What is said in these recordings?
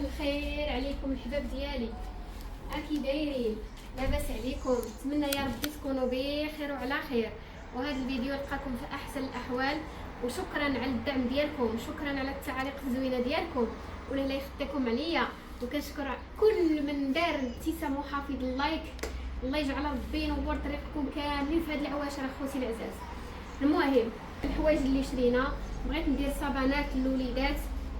الخير عليكم الحباب ديالي، اكي دايرين؟ لاباس عليكم؟ نتمنى يا ربي تكونوا بخير وعلى خير. وهذا الفيديو لقاكم في احسن الاحوال، وشكرا على الدعم ديالكم، شكرا على التعاليق الزوينه ديالكم والله يخدمكم عليا. وكنشكر كل من دار ابتسام وحافظ اللايك. الله يجعل ربي ينور طريقكم كاملين في هذه العواشر اخوتي العزاز. المهم الحوايج اللي شرينا، بغيت ندير صابانات للوليدات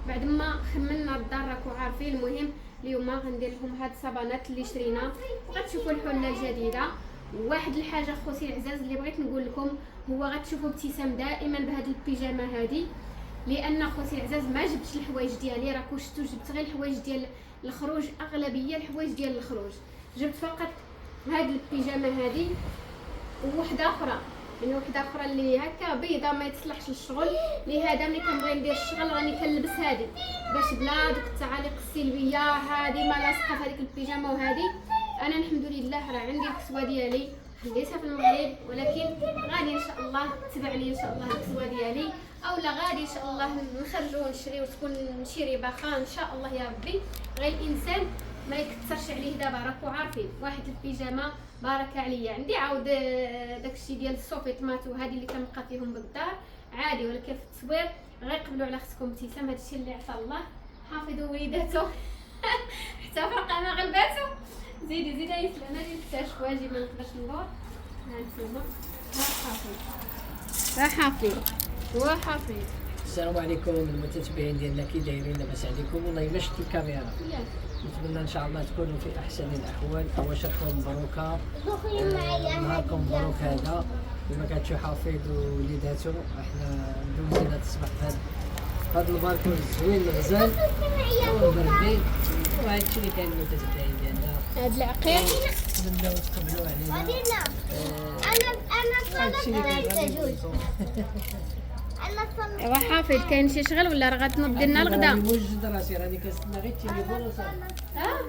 بعد ما خملنا الدار راكم عارفين. المهم اليوم غندير لهم هاد الصابانات اللي شرينا وغتشوفوا الحله الجديده. واحد الحاجه اخوتي العزاز اللي بغيت نقول لكم هو غتشوفوا ابتسام دائما بهاد البيجامه هادي، لان اخوتي العزاز ما جبتش الحوايج ديالي، راكم شفتوا جبت غير الحوايج ديال الخروج، اغلبيه الحوايج ديال الخروج. جبت فقط هاد البيجامه هادي ووحده اخرى، يعني وحده اخرى اللي هكا بيضه ما يتصلحش للشغل. لهذا ملي كنبغي ندير الشغل راني كنلبس هذه باش بلا دوك التعاليق السلبيه. هذه ما لاصقه في هذيك البيجامه، وهذه انا الحمد لله راه عندي الكسوه ديالي خديتها في المغرب، ولكن غادي ان شاء الله تبعني ان شاء الله الكسوه ديالي، اولا غادي ان شاء الله نخرجوا ونشري وتكون شي رباخه ان شاء الله يا ربي. غير الانسان ما يكثرش عليه دابا، راكو عارفين واحد البيجامه بارك عليا. عندي عاود داكشي ديال السوفيطمات وهذه اللي كنبقى فيهم بالدار عادي، ولكن في التصوير غير قبلوا على اختكم ابتسام. هادشي اللي عطا الله، حافظوا وليداتو حتى فرقه ما غلباتو. زيدي زيدي يسلم. انا اللي نكتشف واجي ما نقدرش ندور. ها انتوما ها حافظ وحافظ. السلام عليكم المتتبعين ديالنا، كي دايرين؟ لاباس عليكم؟ والله الا شفتي الكاميرا نتمنى ان شاء الله تكونوا في احسن الاحوال. عواشركم مبروكه، نهاركم مبروك. هذا كما كتشوف حفيظ ووليداتو، احنا دوزنا هذا الصباح هذا الباركون الزوين الغزال والبردي، وهذا الشيء اللي كاين المتتبعين ديالنا. هاد العقيق نتمنوا تقبلوا علينا. انا صلت ايوا حافظ، كاين شي شغل ولا راه غتنوض لنا الغدا؟ موجد راسي راني كنستنى غير التليفون وصافي. ها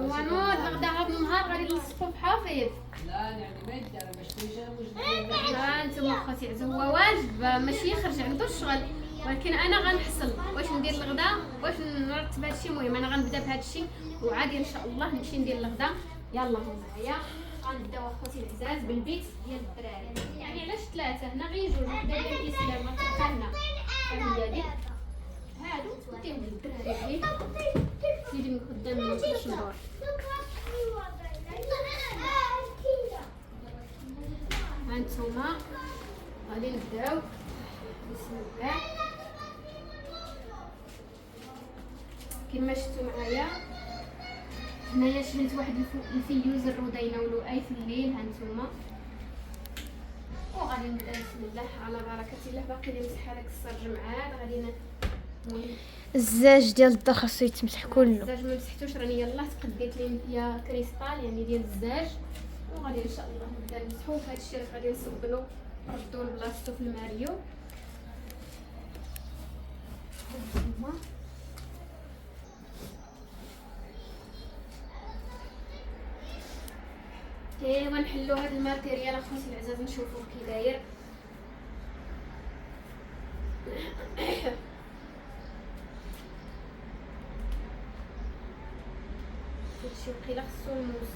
هو نوض الغدا هذا النهار غادي نصفو بحافظ. لا يعني ما يدار باش تمشي انا موجد. ها انتم اخوتي عز هو واجب ماشي يخرج عنده الشغل، ولكن انا غنحصل واش ندير الغدا واش نرتب هادشي. المهم انا غنبدا بهذا الشيء وعادي ان شاء الله نمشي ندير الغدا. يلا معايا غنبداو اخوتي العزاز بالبيت ديال الدراري. يعني علاش ثلاثه هنا غيجوا وحده ديال الاسلام غتبقى هنا هي دي هادو نديهم للدراري. سيدي من قدام ما نقدرش ندور. هانتوما غادي نبداو بسم الله. كما شفتوا معايا هنايا شريت واحد الفيوز الرودا ينولو اي في الليل. هانتوما وغادي نبدا بسم الله على بركه الله. باقي لي مسح هذاك السرج معاه غادي الزاج ديال الدار خاصو يتمسح كله. الزاج ما مسحتوش راني يلاه تقديت لي فيها كريستال يعني ديال الزاج، وغادي ان شاء الله نبدا نمسحو. في هذا الشيء غادي نصبلو نردو لبلاصتو في الماريو. ايوا نحلو هذا الماتيريال اخوتي العزاز نشوفوه كي داير. هادشي وقيلا خصو الموس،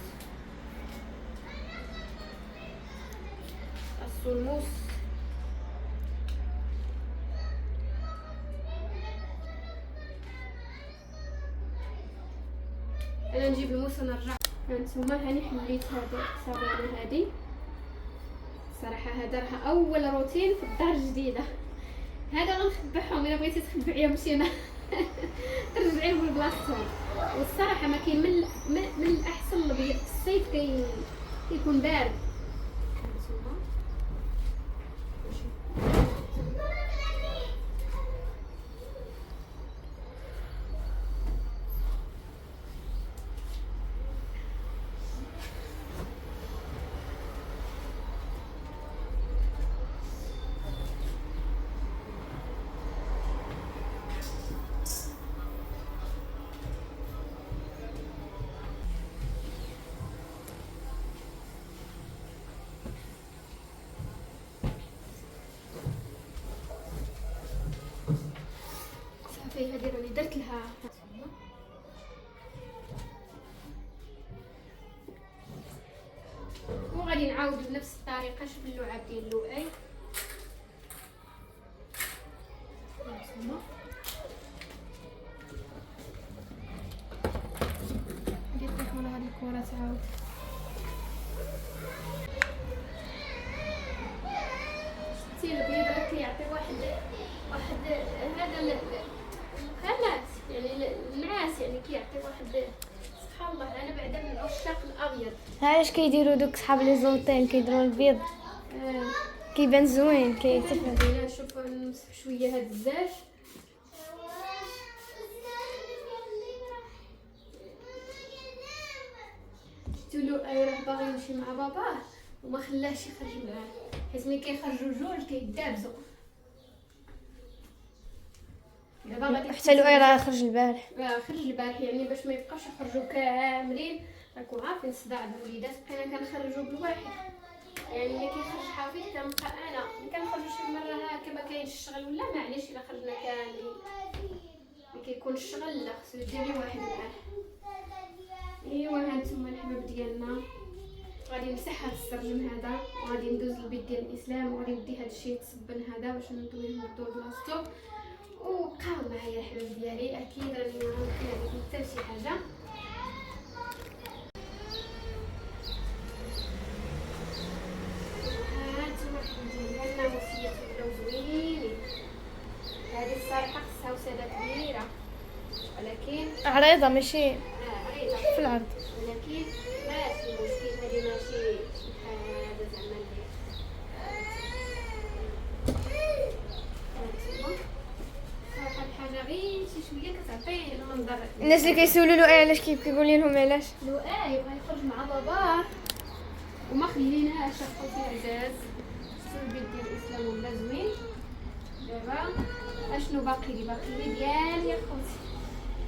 خصو الموس. انا نجيب الموس ونرجع. هانتوما هاني حليت هذا الصابونه هذه. صراحه هذا راه اول روتين في الدار الجديده. هذا غنخبعهم الا بغيتي تخبعيهم مشينا ترجعيهم لبلاصتهم. والصراحه ما كاين من الاحسن الابيض في الصيف كيكون بارد. صافي هذه راني درت لها وغادي نعاود بنفس الطريقه. شوف اللعاب ديال اللؤي ندير لكم هذه الكره تعاود. شتي البيض راه كيعطي واحد هذا الخلاص يعني النعاس، يعني كيعطي واحد سبحان الله. انا بعدا من عشاق الابيض. علاش كيديروا دوك صحاب لي زونتيل كيديروا البيض كيبان زوين كيتفهم. خلينا نشوف نمسح شويه هاد الزاج. شفتوا راه باغي يمشي مع باباه وما خلاش يخرج معاه، حيت ملي كيخرجوا جوج كيدابزوا. دابا غادي حتى لؤي راه خرج البارح. خرج البارح يعني باش ما يبقاوش يخرجوا كاملين. راكم عارفين صداع الوليدات بقينا كنخرجوا بالواحد، يعني ملي كيخرج حفيد كنبقى انا ملي كنخرجوا شي مره هكا ما كاينش الشغل ولا معليش الا خرجنا كاملين ملي كيكون الشغل لا خصو ديري واحد معاه. ايوا ها نتوما الحباب ديالنا. غادي نمسح هاد السرجم هذا وغادي ندوز للبيت ديال الاسلام وغادي ندي هاد الشيء يتصبن هذا باش ندويه للدور بلاصتو. وبقاو معايا الحباب ديالي، اكيد راني ما غنقول لكم حتى شي حاجه. هانتوما الحباب ديالنا الناموسيات ولاو زوينين. هذه الصراحه خصها وساده كبيره ولكن عريضه ماشي عريضه في العرض، ولكن ماشي مشكل. هذه ماشي شي حاجه زعما اللي صراحه الحاجه غير شي شويه كتعطي المنظر. الناس اللي كيسولوا لؤي علاش كيقول لهم علاش لؤي بغا يخرج مع باباه وما خليناهاش. اخوتي العزاز شفتوا البيت ديال الاسلام ولا زوين. دابا اشنو باقي لي؟ باقي لي ديالي يا خوتي،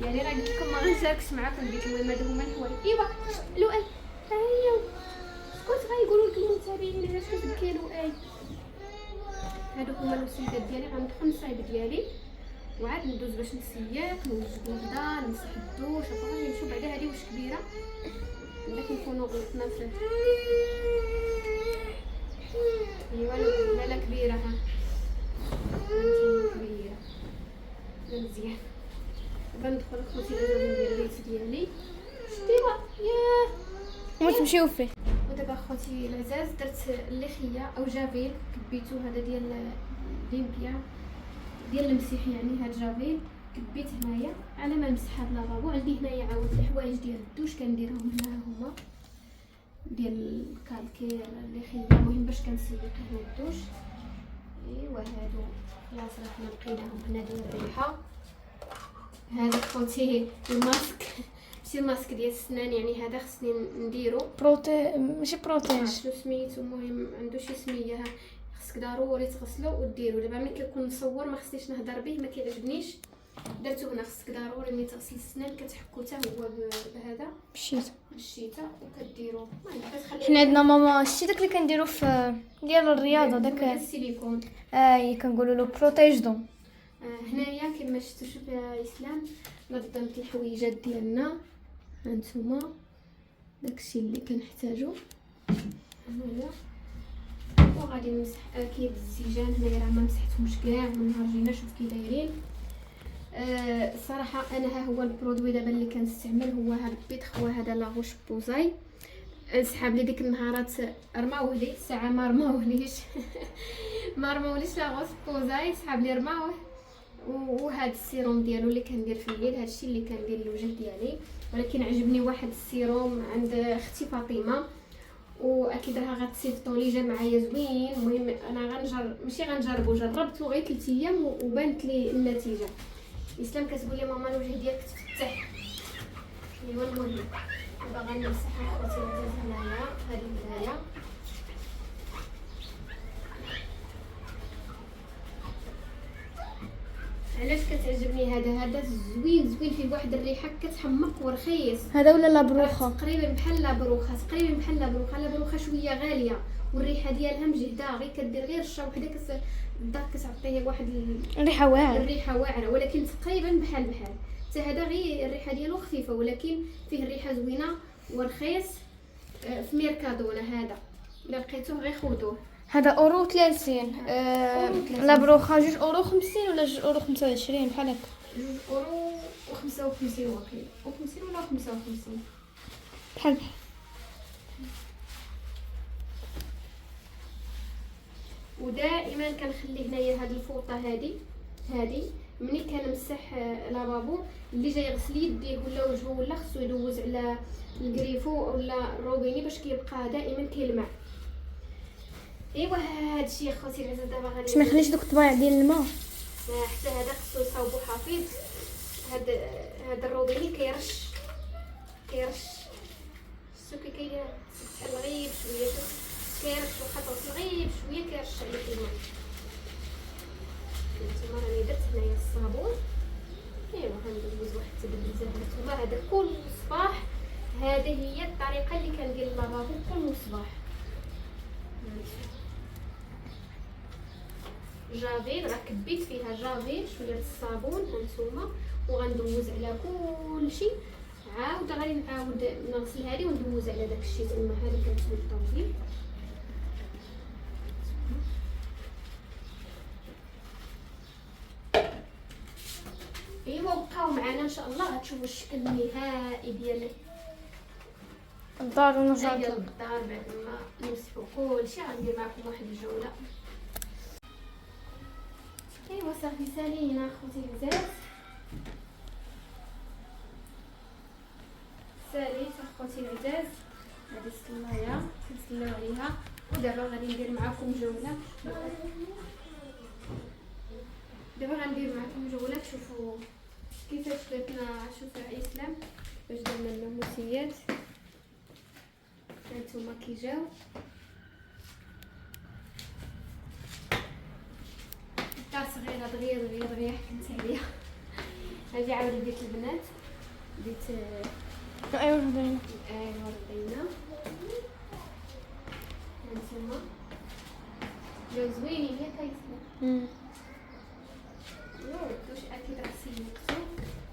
يعني راه قلت لكم ما غنشاركش معاكم. قلت المهم هادو هما الحوايج. ايوا لؤي هيا كنت غايقولوا لك المتابعين علاش كتبكي لؤي. هادو هما الوسيدات ديالي. غندخل نصايب ديالي وعاد ندوز باش نسيق نوجد الغدا نمسح الدوش. غادي نمشيو بعدا. هادي واش كبيره ولا كنكونوا غلطنا فيه. ايوا لا كبيره ها كبيره لا مزيان. دابا ندخل اخوتي لازم ندير البيت ديالي. شتيها ياه وتمشيو فيه. ودابا اخوتي العزاز درت الليخيه او جافيل كبيتو. هذا ديال ليمبيا ديال المسيح، يعني هاد جافيل كبيت هنايا على ما نمسح هاد لافابو. عندي هنايا عاود الحوايج ديال الدوش كنديرهم هنا هما ديال الكالكير الليخيه. المهم باش كنسيق هنا الدوش. ايوا هادو خلاص راه حنا لقيناهم هنا ديال الريحه. هذا خوتي الماسك ماشي الماسك ديال السنان، يعني هذا خصني نديرو ماشي بروتيج شنو سميتو. المهم عنده شي سميه. خصك ضروري تغسلو وديرو. دابا ملي كيكون مصور ما خصنيش نهضر به ما كيعجبنيش. درتو هنا. خصك ضروري ملي تغسل السنان كتحكو حتى هو بهذا بالشيته وكديرو. المهم كتخلي حنا عندنا ماما شتي داك اللي كنديرو في ديال الرياضه داك داك السيليكون. كنقولوا له بروتيج دون. هنايا كما شفتوا شوف يا اسلام نظمت الحويجات ديالنا. هانتوما داكشي اللي كنحتاجو هنايا. وغادي نمسح اكيد الزيجان. هنايا راه ما مسحتهمش كاع من نهار جينا. شوف كي دايرين. الصراحه انا ها هو البرودوي دابا اللي كنستعمل هو هذا البيتخ وهذا لاغوش بوزاي. نسحاب لي ديك النهارات رماوه لي الساعه ما رماوهليش ما رماوليش لاغوش بوزاي. سحاب لي رماوه. وهذا السيروم ديالو اللي كندير في الليل. هادشي اللي كندير للوجه ديالي. ولكن عجبني واحد السيروم عند اختي فاطمه واكيد راه غتصيفطولي جا معايا زوين. المهم انا ماشي غنجربو جربته غير 3 ايام وبانت لي النتيجه. اسلام كتقول لي ماما الوجه ديالك تفتح. ايوا المهم باغا نمسحها اخوتي العزاز هنايا. هذه هنايا علاش كتعجبني هذا زوين فيه واحد الريحه كتحمق ورخيص. هذا ولا لابروخه تقريبا بحال لابروخه شويه غاليه والريحه ديالها مجهده. غير كدير غير الرشه وحده كتعطيه واحد الريحه واعره. الريحه واعره ولكن تقريبا بحال حتى هذا غير الريحه ديالو خفيفه ولكن فيه الريحه زوينه ورخيص. في ميركادونا هذا الا لقيتوه غير خذوه. هذا اورو 30. لا بروخه 2 اورو 50 ولا 2 اورو 25 بحال هكا. 2 اورو و55 وكيل و50 ولا 55 بحال ودائما كنخلي هنايا هاد الفوطه هادي ملي كنمسح لافابو اللي جاي يغسل يديه ولا وجهه ولا خصو يدوز على الكريفو ولا الروبيني باش كيبقى دائما كيلمع. ايوا هادشي اخوتي العزاز دابا غادي باش ما يخليش دوك الطبايع ديال الماء. حتى هذا خصو يصاوبو حفيظ. هاد الروبيني كيرش شتو كيدير الغيب شويه كيرش وخطوط الغيب شويه كيرش عليك الماء. نتوما راني درت هنايا الصابون. ايوا غندوز واحد التدبيزه نتوما هذا كل صباح. هذه هي الطريقه اللي كندير لافابو كل صباح. جافيل راه كبيت فيها جافيل شويه د الصابون هانتوما وغندوز على كلشي. عاود غادي نعاود نغسل هذه وندوز على داكشي زعما هذه كتسول الطويل. ايوا بقاو معنا ان شاء الله غتشوفوا الشكل النهائي ديال الدار ونرجع ديال الدار بعد ما نمسحوا كلشي. غندير معكم واحد الجوله. ايوا صافي سالينا اخوتي العزاز. ساليت اخوتي العزاز هذه الصلايه كنسلاو عليها ودابا غادي ندير معكم جوله. دابا غندير معكم جوله تشوفوا كيفاش درنا. شوفوا اسلام باش درنا الناموسيات هانتوما كيجاو. صغيره دغيا حكمت عليها. هذه عاود ديت البنات ديت ايوا هذايا ردينا هانتوما جاو زوينين ياك ياسمين. واش اكيد راه سيمكتو.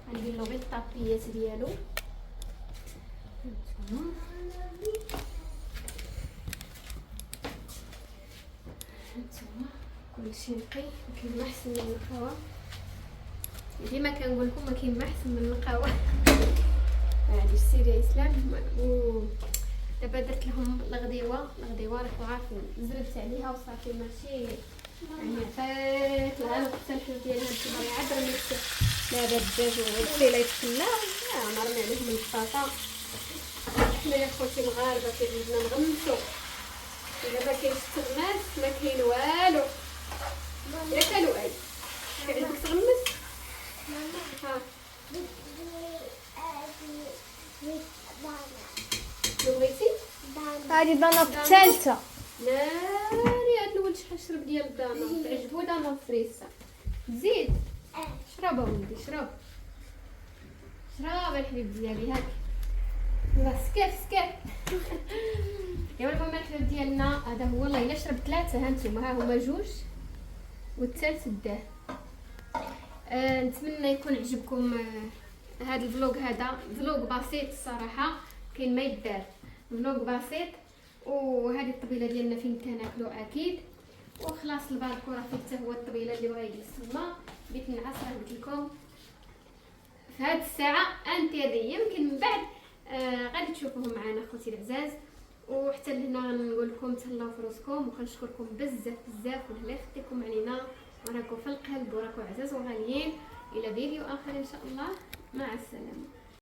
غندير له غير الطابيات ديالو هانتوما. كلشي نقي كاين ما احسن من القهوه. ديما كنقول لكم ما كاين ما احسن من القهوه. هادي السير يا اسلام. دابا درت لهم الغديوه راكم عارفين زربت عليها وصافي ماشي يعني عطيت لها نقطه الحلو ديالها. نتوما عاد راني دابا الدجاج والفيله يتسنى ما رمي عليهم البطاطا. حنا يا خوتي المغاربه كيعجبنا نغمسو. الا ما كاينش التغماس ما كاين والو. ياك لؤي كيعجبك تغمس؟ ها شنو بغيتي؟ هذه دانا الثالثه. ناري هاد الولد شحال شرب ديال الدانا تعجبو دانا فريسه. زيد شرب اولدي شرب الحبيب ديالي هاك. لا سكات ايوا المهم الحبيب ديالنا هذا هو. والله الا شرب 3 هانتوما ها هما 2 والثالث داه. نتمنى يكون عجبكم هذا الفلوق. هذا فلوق بسيط الصراحه كاين ما يدار. فلوق بسيط وهذه الطبيله ديالنا فين كناكلو اكيد. وخلاص الباركو راه فيه حتى هو الطبيله اللي بغا يجلس تما. بيت النعاس راه قلت لكم في هذه الساعه انتيري. يمكن من بعد غادي تشوفوهم معنا اخوتي العزاز. وحتى لهنا غنقول لكم تهلاو في روسكم وكنشكركم بزاف والله يخليكم علينا وراكم في القلب وراكم عزاز وغاليين. الى فيديو اخر ان شاء الله. مع السلامه.